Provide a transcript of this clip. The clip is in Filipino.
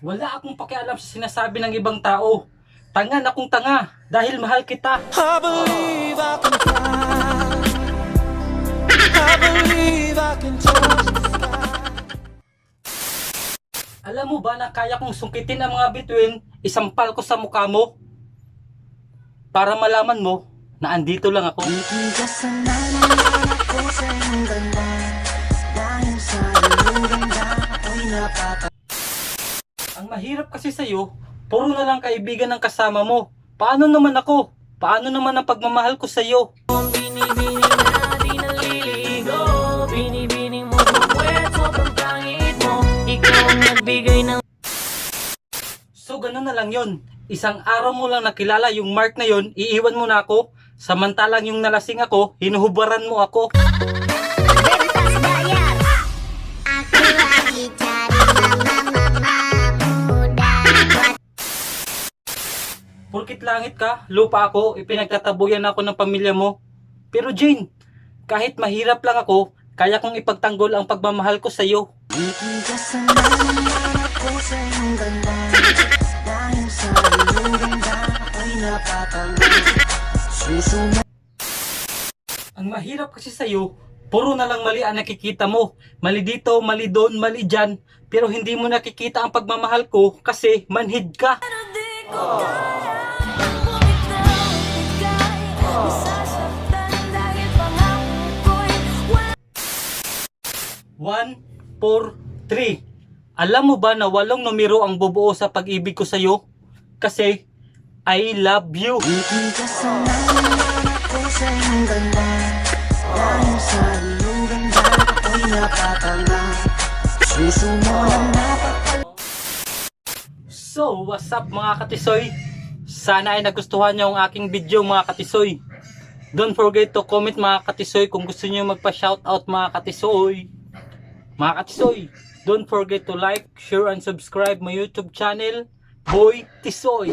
Wala akong pakialam sa sinasabi ng ibang tao. Tanga na akong tanga dahil mahal kita. I believe I can fly. I believe I can touch the sky. Alam mo ba na kaya kong sungkitin ang mga bituin, isampal ko sa mukha mo? Para malaman mo na andito lang ako. Kasananan ako sa iyong ganda. Dahil sa iyong ganda ako'y napapa. Ang mahirap kasi sa'yo, puro na lang kaibigan ng kasama mo. Paano naman ako? Paano naman ang pagmamahal ko sa'yo? Binibining na di naliligo. Binibining mo bukwet, sobrang pangit mo. Ikaw ang nagbigay ng So ganun na lang yon. Isang araw mo lang nakilala yung Mark na yon, iiwan mo na ako. Samantalang yung nalasing ako, hinuhubaran mo ako. Bentas bayar. Aku lagi cari mama muda. Porkit langit ka, lupa ako, ipinagtatabuyan ako ng pamilya mo. Pero Jane, kahit mahirap lang ako, kaya kong ipagtanggol ang pagmamahal ko sa'yo. kasananan ako sa iyong ganda. Dahil sa iyong ganda ako'y napapanga. Susumo. Ang mahirap kasi sa'yo, puro na lang mali ang nakikita mo. Mali dito, mali doon, mali dyan. Pero hindi mo nakikita ang pagmamahal ko kasi manhid ka. One, 4, 3. Alam mo ba na 8 numero ang bubuo sa pag-ibig ko sa'yo? Kasi, I love you. Kasananan ako sa iyong ganda. Dahil sa iyong ganda ako'y napapanga. Susumo lang napapal. So, what's up mga katisoy? Sana ay nagustuhan nyo ang aking video mga katisoy. Don't forget to comment mga katisoy kung gusto nyo magpa-shoutout mga katisoy. Mga katisoy, don't forget to like, share, and subscribe my YouTube channel, Boy Tisoy.